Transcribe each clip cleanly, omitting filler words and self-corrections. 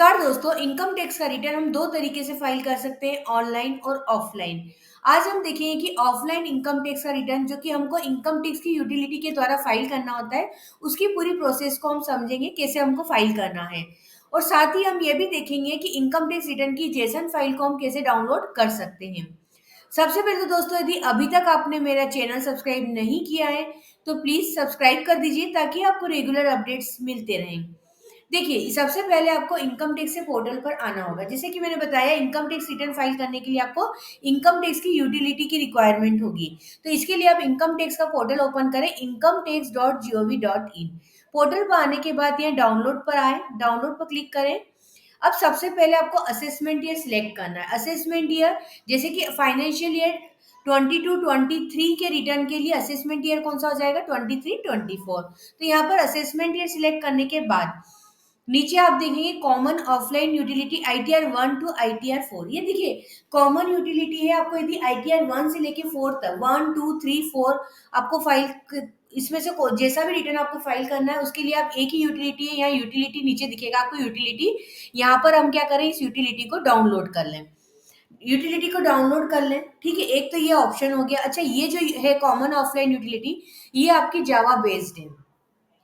नमस्कार दोस्तों, income tax का रिटर्न हम 2 तरीके से फाइल कर सकते हैं, ऑनलाइन और ऑफलाइन। आज हम देखेंगे कि ऑफलाइन इनकम टैक्स का रिटर्न जो कि हमको इनकम टैक्स की यूटिलिटी के द्वारा फाइल करना होता है, उसकी पूरी प्रोसेस को हम समझेंगे कैसे हमको फाइल करना है। और साथ ही हम ये भी देखेंगे कि इनकम टैक्स रिटर्न की जेसन फाइल को हम कैसे डाउनलोड कर सकते हैं। सबसे पहले तो दोस्तों, यदि अभी तक आपने मेरा चैनल सब्सक्राइब नहीं किया है, तो प्लीज़ सब्सक्राइब कर दीजिए ताकि आपको रेगुलर अपडेट्स मिलते रहें। देखिए, सबसे पहले आपको इनकम टैक्स के पोर्टल पर आना होगा। जैसे कि मैंने बताया, इनकम टैक्स रिटर्न फाइल करने के लिए आपको इनकम टैक्स की यूटिलिटी की रिक्वायरमेंट होगी। तो इसके लिए आप इनकम टैक्स का पोर्टल ओपन करें, incometax.gov.in। पोर्टल पर आने के बाद यहाँ डाउनलोड पर आए, डाउनलोड पर क्लिक करें। अब सबसे पहले आपको असेसमेंट ईयर सिलेक्ट करना है। असेसमेंट ईयर जैसे कि फाइनेंशियल ईयर 22-23 के रिटर्न के लिए असेसमेंट ईयर कौन सा हो जाएगा, 23-24। तो यहाँ पर असेसमेंट ईयर सिलेक्ट करने के बाद नीचे आप देखेंगे common offline utility ITR 1 to ITR 4। ये देखिए, कॉमन यूटिलिटी है। आपको यदि ITR 1 से लेके 4 तक 1 2 3 4 आपको इसमें से जैसा भी रिटर्न आपको फाइल करना है, उसके लिए आप एक ही यूटिलिटी है। यहाँ यूटिलिटी नीचे दिखेगा आपको यूटिलिटी। यहाँ पर हम क्या करें, इस यूटिलिटी को डाउनलोड कर लें। यूटिलिटी को डाउनलोड कर लें, ठीक है। एक तो ये ऑप्शन हो गया। अच्छा, ये जो है कॉमन ऑफलाइन यूटिलिटी, ये आपकी जावा बेस्ड है।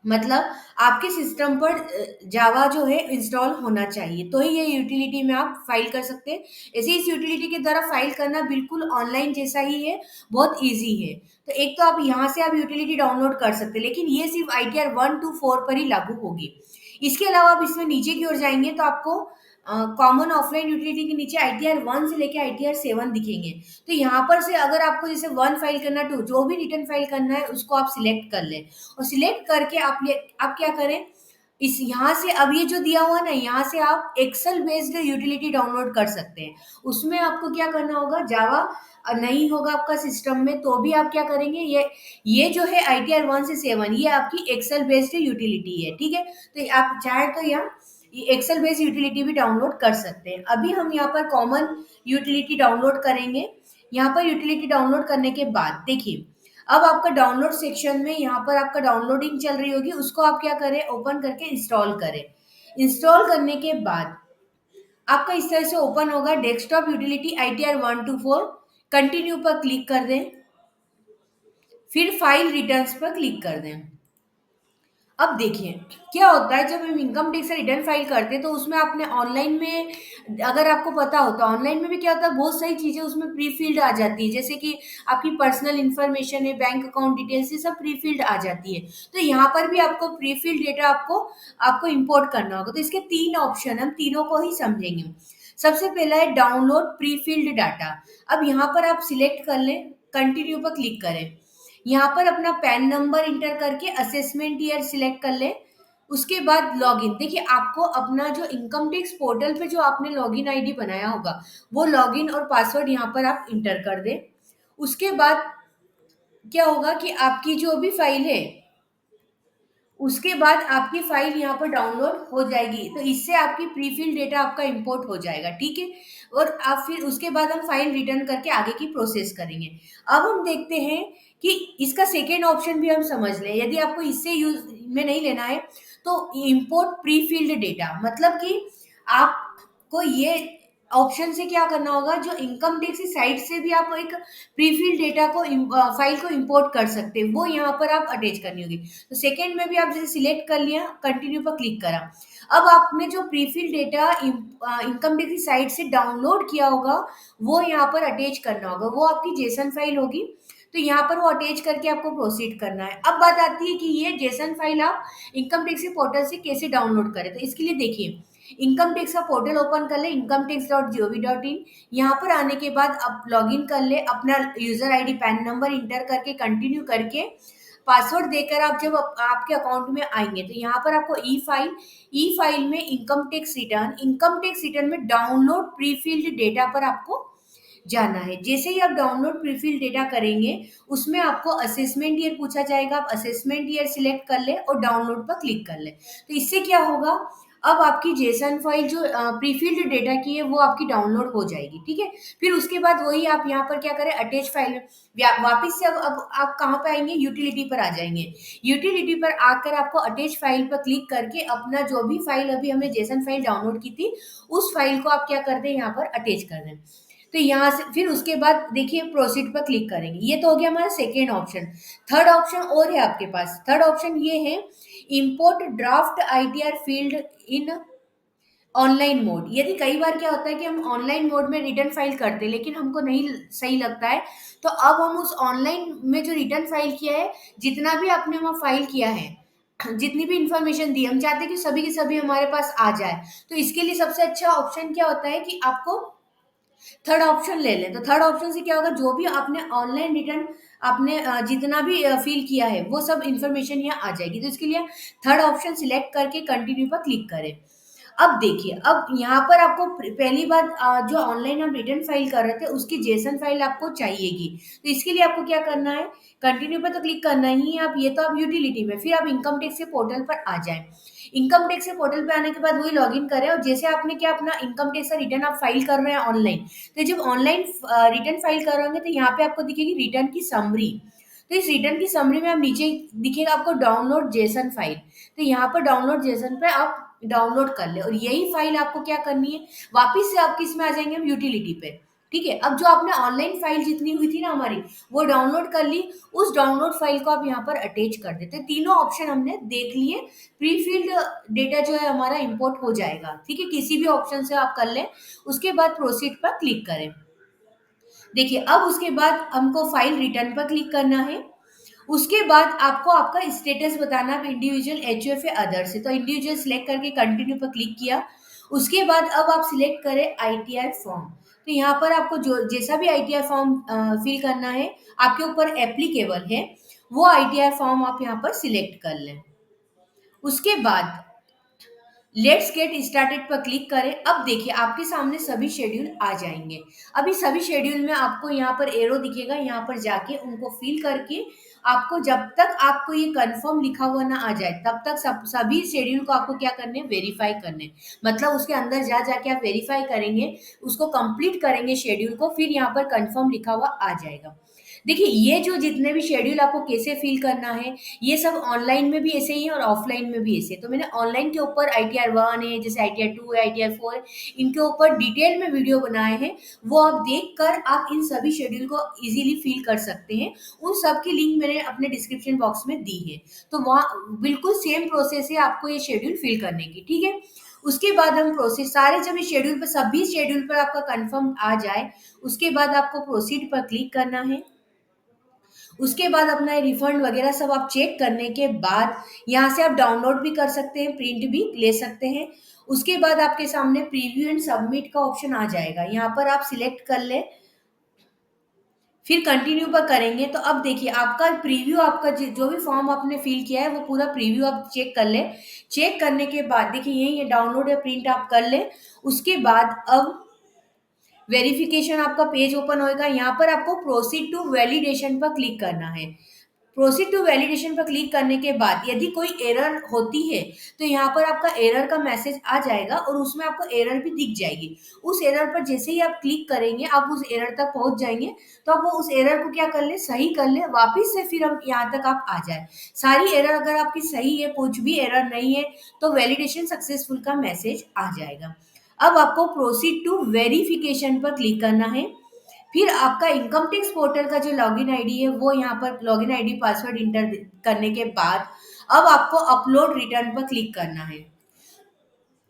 मतलब आपके सिस्टम पर जावा जो है इंस्टॉल होना चाहिए, तो ही ये यूटिलिटी में आप फाइल कर सकते हैं। ऐसे इस यूटिलिटी के द्वारा फाइल करना बिल्कुल ऑनलाइन जैसा ही है, बहुत इजी है। तो एक तो आप यहाँ से आप यूटिलिटी डाउनलोड कर सकते हैं, लेकिन ये सिर्फ ITR 1 to 4 पर ही लागू होगी। इसके अलावा आप इसमें नीचे की ओर जाएंगे तो आपको कॉमन ऑफलाइन यूटिलिटी के नीचे ITR 1 से लेके ITR 7 दिखेंगे। तो यहाँ पर से अगर आपको जैसे 1 फाइल करना, 2 जो भी रिटर्न फाइल करना है, उसको आप सिलेक्ट कर लें। और सिलेक्ट करके आप क्या करें, इस यहाँ से अब ये जो दिया हुआ ना, यहाँ से आप एक्सेल बेस्ड यूटिलिटी डाउनलोड कर सकते हैं। उसमें आपको क्या करना होगा, जावा नहीं होगा आपका सिस्टम में, तो भी आप क्या करेंगे, ये जो है ITR 1 से 7, ये आपकी एक्सेल बेस्ड यूटिलिटी है, ठीक है। तो आप चाहे तो यहाँ एक्सेल बेस्ड यूटिलिटी भी डाउनलोड कर सकते हैं। अभी हम यहाँ पर कॉमन यूटिलिटी डाउनलोड करेंगे। यहाँ पर यूटिलिटी डाउनलोड करने के बाद देखिए, अब आपका डाउनलोड सेक्शन में यहाँ पर आपका डाउनलोडिंग चल रही होगी, उसको आप क्या करें, ओपन करके इंस्टॉल करें। इंस्टॉल करने के बाद आपका इस तरह से ओपन होगा desktop utility ITR 1 to 4। Continue पर क्लिक कर दें, फिर फाइल रिटर्न्स पर क्लिक कर दें। अब देखिए क्या होता है, जब हम इनकम टैक्स रिटर्न फाइल करते हैं तो उसमें आपने ऑनलाइन में, अगर आपको पता हो तो ऑनलाइन में भी क्या होता है, बहुत सारी चीजें उसमें प्री फिल्ड आ जाती है। जैसे कि आपकी पर्सनल इन्फॉर्मेशन है, बैंक अकाउंट डिटेल्स, ये सब प्री फिल्ड आ जाती है। तो यहाँ पर भी आपको प्री फिल्ड डेटा आपको आपको इंपोर्ट करना होगा। तो इसके 3 ऑप्शन, हम तीनों को ही समझेंगे। सबसे पहला है डाउनलोड प्री फिल्ड डाटा। अब यहाँ पर आप सिलेक्ट कर लें, कंटिन्यू पर क्लिक करें। यहाँ पर अपना पैन नंबर इंटर करके असेसमेंट ईयर सिलेक्ट कर लें। उसके बाद लॉगिन, देखिए आपको अपना जो इनकम टैक्स पोर्टल पे जो आपने लॉगिन आईडी बनाया होगा, वो लॉगिन और पासवर्ड यहाँ पर आप इंटर कर दें। उसके बाद क्या होगा कि आपकी जो भी फाइल है, उसके बाद आपकी फाइल यहाँ पर डाउनलोड हो जाएगी। तो इससे आपकी प्री फिल डेटा आपका इंपोर्ट हो जाएगा, ठीक है। और आप फिर उसके बाद हम फाइल रिटर्न करके आगे की प्रोसेस करेंगे। अब हम देखते हैं कि इसका सेकेंड ऑप्शन भी हम समझ लें। यदि आपको इससे यूज में नहीं लेना है, तो इंपोर्ट प्री फिल्ड डेटा, मतलब कि आपको ये ऑप्शन से क्या करना होगा, जो इनकम टैक्स की साइट से भी आप एक प्रीफिल डेटा को फाइल को इंपोर्ट कर सकते हैं, वो यहाँ पर आप अटैच करनी होगी। तो सेकेंड में भी आप जैसे सिलेक्ट कर लिया, कंटिन्यू पर क्लिक करा। अब आपने जो प्रीफिल डेटा इनकम टैक्स की साइट से डाउनलोड किया होगा, वो यहाँ पर अटैच करना होगा। वो आपकी जेसन फाइल होगी, तो यहाँ पर वो अटैच करके आपको प्रोसीड करना है। अब बात आती है कि ये जेसन फाइल आप इनकम टैक्स के पोर्टल से कैसे डाउनलोड करें। तो इसके लिए देखिए, इनकम टैक्स का पोर्टल ओपन कर ले, incometax.gov.in। यहाँ पर आने के बाद आप लॉगिन कर ले, अपना user ID pan number inter करके कंटिन्यू करके पासवर्ड देकर आप जब आपके अकाउंट में आएंगे, तो यहाँ पर आपको ई फाइल में इनकम टैक्स रिटर्न में डाउनलोड प्रीफिल्ड डेटा पर आपको जाना है। जैसे ही आप डाउनलोड प्रीफिल डेटा करेंगे, उसमें आपको असेसमेंट ईयर पूछा जाएगा। आप असेसमेंट ईयर सिलेक्ट कर ले और डाउनलोड पर क्लिक कर ले। तो इससे क्या होगा, अब आपकी जेसन फाइल जो प्रीफिल्ड डेटा की है वो आपकी डाउनलोड हो जाएगी, ठीक है। फिर उसके बाद वही आप यहाँ पर क्या करें, अटैच फाइल वापिस से अब आप कहाँ पे आएंगे, यूटिलिटी पर आ जाएंगे। यूटिलिटी पर आकर आपको अटैच फाइल पर क्लिक करके अपना जो भी फाइल अभी हमने जेसन फाइल डाउनलोड की थी उस फाइल को आप क्या कर दें, यहाँ पर अटैच कर दें। तो यहाँ से फिर उसके बाद देखिए प्रोसीड पर क्लिक करेंगे। ये तो हो गया हमारा सेकेंड ऑप्शन। थर्ड ऑप्शन और है आपके पास। थर्ड ऑप्शन ये है, इंपोर्ट ड्राफ्ट आईटीआर फील्ड इन ऑनलाइन मोड। यदि कई बार क्या होता है कि हम ऑनलाइन मोड में रिटर्न फाइल करते हैं लेकिन हमको नहीं सही लगता है, तो अब हम उस ऑनलाइन में जो रिटर्न फाइल किया है, जितना भी आपने वहाँ फाइल किया है, जितनी भी इंफॉर्मेशन दी, हम चाहते हैं कि सभी के सभी हमारे पास आ जाए। तो इसके लिए सबसे अच्छा ऑप्शन क्या होता है कि आपको थर्ड ऑप्शन ले लें। तो थर्ड ऑप्शन से क्या होगा, जो भी आपने ऑनलाइन रिटर्न आपने जितना भी फिल किया है वो सब इंफॉर्मेशन यहाँ आ जाएगी। तो इसके लिए थर्ड ऑप्शन सिलेक्ट करके कंटिन्यू पर क्लिक करें। अब देखिए, अब यहाँ पर आपको पहली बात जो ऑनलाइन हम रिटर्न फाइल कर रहे थे उसकी जेसन फाइल आपको चाहिएगी। तो इसके लिए आपको क्या करना है, कंटिन्यू पर तो क्लिक करना ही है। आप ये तो आप यूटिलिटी में, फिर आप इनकम टैक्स के पोर्टल पर आ जाएं। इनकम टैक्स के पोर्टल पे आने के बाद वही लॉगिन करें और जैसे आपने क्या अपना इनकम टैक्स का रिटर्न आप फाइल कर रहे हैं ऑनलाइन, तो जब ऑनलाइन रिटर्न फाइल करोगे तो यहाँ पे आपको दिखेगी रिटर्न की समरी। तो इस रिटर्न की समरी में आप नीचे दिखेगा आपको डाउनलोड जेसन फाइल। तो यहाँ पर डाउनलोड जेसन पे आप डाउनलोड कर ले और यही फाइल आपको क्या करनी है, वापिस से आप किस में आ जाएंगे, हम यूटिलिटी पे। ठीक है, अब जो आपने ऑनलाइन फाइल जितनी हुई थी ना हमारी, वो डाउनलोड कर ली, उस डाउनलोड फाइल को आप यहाँ पर अटैच कर देते। तीनों ऑप्शन हमने देख लिए। प्रीफिल्ड डेटा जो है हमारा इंपोर्ट हो जाएगा, ठीक है, किसी भी ऑप्शन से आप कर लें। उसके बाद प्रोसीड पर क्लिक करें। देखिए, अब उसके बाद हमको फाइल रिटर्न पर क्लिक करना है। उसके बाद आपको आपका स्टेटस बताना है, इंडिविजुअल, एचयूएफ या अदर से। तो इंडिविजुअल सिलेक्ट करके कंटिन्यू पर क्लिक किया। उसके बाद अब आप सिलेक्ट करें आईटीआर फॉर्म। तो यहाँ पर आपको जो जैसा भी आईटीआर फॉर्म फिल करना है, आपके ऊपर एप्लीकेबल है, वो आईटीआर फॉर्म आप यहाँ पर सिलेक्ट कर लें। उसके बाद लेट्स गेट स्टार्टेड पर क्लिक करें। अब देखिए आपके सामने सभी शेड्यूल आ जाएंगे। अभी सभी शेड्यूल में आपको यहाँ पर एरो दिखेगा, यहाँ पर जाके उनको फिल करके आपको, जब तक आपको ये कंफर्म लिखा हुआ ना आ जाए तब तक सभी शेड्यूल को आपको क्या करने, वेरीफाई करने। मतलब उसके अंदर जा जाके आप वेरीफाई करेंगे, उसको कंप्लीट करेंगे शेड्यूल को, फिर यहाँ पर कंफर्म लिखा हुआ आ जाएगा। देखिए, ये जो जितने भी शेड्यूल आपको कैसे फिल करना है, ये सब ऑनलाइन में भी ऐसे ही है और ऑफलाइन में भी ऐसे है। तो मैंने ऑनलाइन के ऊपर आईटीआर 1 है, जैसे आईटीआर 2 है, आईटीआर 4 है, इनके ऊपर डिटेल में वीडियो बनाए हैं। वो आप देखकर आप इन सभी शेड्यूल को इजीली फिल कर सकते हैं। उन सब की लिंक मैंने अपने डिस्क्रिप्शन बॉक्स में दी है। तो वहाँ बिल्कुल सेम प्रोसेस है आपको ये शेड्यूल फिल करने की, ठीक है। उसके बाद हम प्रोसेस सारे, जब ये शेड्यूल पर, सभी शेड्यूल पर आपका कंफर्म आ जाए, उसके बाद आपको प्रोसीड पर क्लिक करना है। उसके बाद अपना रिफंड वगैरह सब आप चेक करने के बाद यहाँ से आप डाउनलोड भी कर सकते हैं, प्रिंट भी ले सकते हैं। उसके बाद आपके सामने प्रीव्यू एंड सबमिट का ऑप्शन आ जाएगा, यहाँ पर आप सिलेक्ट कर ले, फिर कंटिन्यू पर करेंगे। तो अब देखिए आपका प्रीव्यू, आपका जो भी फॉर्म आपने फिल किया है वो पूरा प्रीव्यू आप चेक कर ले। चेक करने के बाद देखिए यही डाउनलोड या प्रिंट आप कर ले। उसके बाद अब वेरिफिकेशन आपका पेज ओपन होएगा। यहाँ पर आपको प्रोसीड टू वैलिडेशन पर क्लिक करना है। प्रोसीड टू वैलिडेशन पर क्लिक करने के बाद यदि कोई एरर होती है तो यहाँ पर आपका एरर का मैसेज आ जाएगा और उसमें आपको एरर भी दिख जाएगी। उस एरर पर जैसे ही आप क्लिक करेंगे आप उस एरर तक पहुंच जाएंगे। तो आप वो उस एरर को क्या कर ले, सही कर ले, वापिस से फिर हम यहाँ तक आप आ जाए। सारी एरर अगर आपकी सही है, कुछ भी एरर नहीं है, तो वैलिडेशन सक्सेसफुल का मैसेज आ जाएगा। अब आपको प्रोसीड टू वेरिफिकेशन पर क्लिक करना है। फिर आपका इनकम टैक्स पोर्टल का जो लॉगिन आईडी है वो यहाँ पर लॉगिन आईडी पासवर्ड इंटर करने के बाद अब आपको अपलोड रिटर्न पर क्लिक करना है।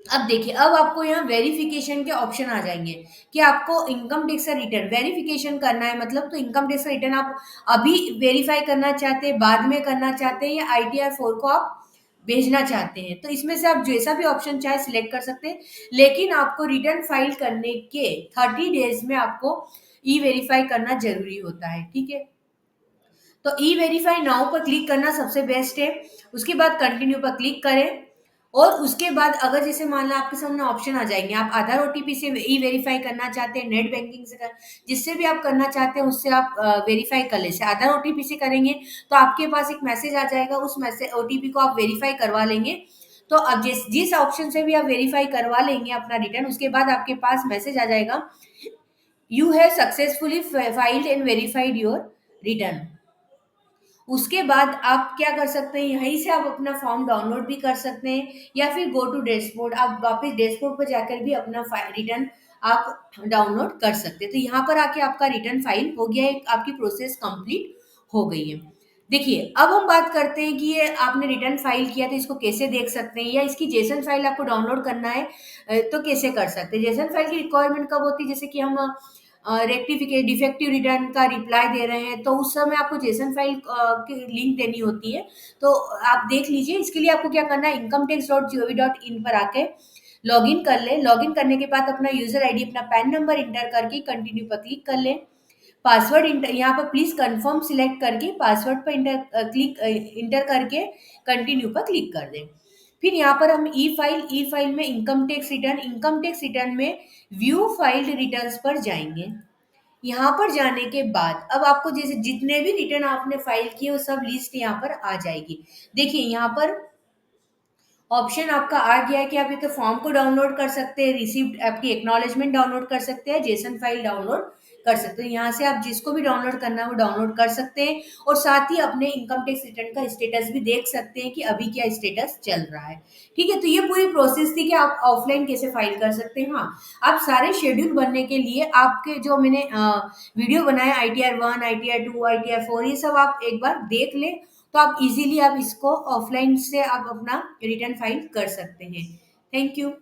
अब देखिए, अब आपको यहाँ वेरिफिकेशन के ऑप्शन आ जाएंगे कि आपको इनकम टैक्स का रिटर्न वेरिफिकेशन करना है। मतलब तो इनकम टैक्स का रिटर्न आप अभी वेरीफाई करना चाहते हैं, बाद में करना चाहते हैं, या आईटीआर 4 को आप भेजना चाहते हैं। तो इसमें से आप जैसा भी ऑप्शन चाहे सिलेक्ट कर सकते हैं। लेकिन आपको रिटर्न फाइल करने के 30 डेज में आपको ई वेरीफाई करना जरूरी होता है, ठीक है। तो ई वेरीफाई नाउ पर क्लिक करना सबसे बेस्ट है। उसके बाद कंटिन्यू पर क्लिक करें और उसके बाद अगर जैसे मान लो आपके सामने ऑप्शन आ जाएंगे, आप आधार ओटीपी से ई वेरीफाई करना चाहते हैं, नेट बैंकिंग से जिससे भी आप करना चाहते हैं उससे आप वेरीफाई कर ले। आधार ओटीपी से करेंगे तो आपके पास एक मैसेज आ जाएगा, उस मैसेज ओटीपी को आप वेरीफाई करवा लेंगे तो अब जिस जिस ऑप्शन से भी आप वेरीफाई करवा लेंगे अपना रिटर्न, उसके बाद आपके पास मैसेज आ जाएगा, you have successfully filed and verified your return. उसके बाद आप क्या कर सकते हैं, यहीं से आप अपना फॉर्म डाउनलोड भी कर सकते हैं, या फिर गो टू डैशबोर्ड, आप वापस डैशबोर्ड पर जाकर भी अपना रिटर्न आप डाउनलोड कर सकते हैं। तो यहाँ पर आके आपका रिटर्न फाइल हो गया है, आपकी प्रोसेस कंप्लीट हो गई है। देखिए, अब हम बात करते हैं कि ये आपने रिटर्न फाइल किया तो इसको कैसे देख सकते हैं, या इसकी जेसन फाइल आपको डाउनलोड करना है तो कैसे कर सकते हैं। जेसन फाइल की रिक्वायरमेंट कब होती है, जैसे कि हम रेक्टिफिकेट डिफेक्टिव रिटर्न का रिप्लाई दे रहे हैं, तो उस समय आपको जेसन फाइल की लिंक देनी होती है। तो आप देख लीजिए, इसके लिए आपको क्या करना है, incometax.gov.in पर आके लॉगिन कर ले। लॉगिन करने के बाद अपना यूजर आईडी, अपना पैन नंबर इंटर करके कंटिन्यू पर क्लिक कर ले। पासवर्ड इंटर, यहाँ पर प्लीज कंफर्म सिलेक्ट करके पासवर्ड पर इंटर करके कंटिन्यू पर क्लिक कर दें। फिर यहाँ पर हम ई फाइल में इनकम टैक्स रिटर्न में व्यू फाइल्ड रिटर्न्स पर जाएंगे। यहाँ पर जाने के बाद अब आपको जैसे जितने भी रिटर्न आपने फाइल किए वो सब लिस्ट यहाँ पर आ जाएगी। देखिए, यहाँ पर ऑप्शन आपका आ गया है कि आप ये तो फॉर्म को डाउनलोड कर सकते हैं, रिसीप्ट आपकी एक्नॉलेजमेंट डाउनलोड कर सकते हैं, जेसन फाइल डाउनलोड कर सकते हैं। यहाँ से आप जिसको भी डाउनलोड करना है वो डाउनलोड कर सकते हैं, और साथ ही अपने इनकम टैक्स रिटर्न का स्टेटस भी देख सकते हैं कि अभी क्या स्टेटस चल रहा है। ठीक है, तो ये पूरी प्रोसेस थी कि आप ऑफलाइन कैसे फाइल कर सकते हैं। हाँ, आप सारे शेड्यूल बनने के लिए आपके जो मैंने वीडियो बनाया, ITR 1, ITR 2, ITR 4, ये सब आप एक बार देख लें, तो आप इजीली आप इसको ऑफलाइन से आप अपना रिटर्न फाइल कर सकते हैं। Thank you.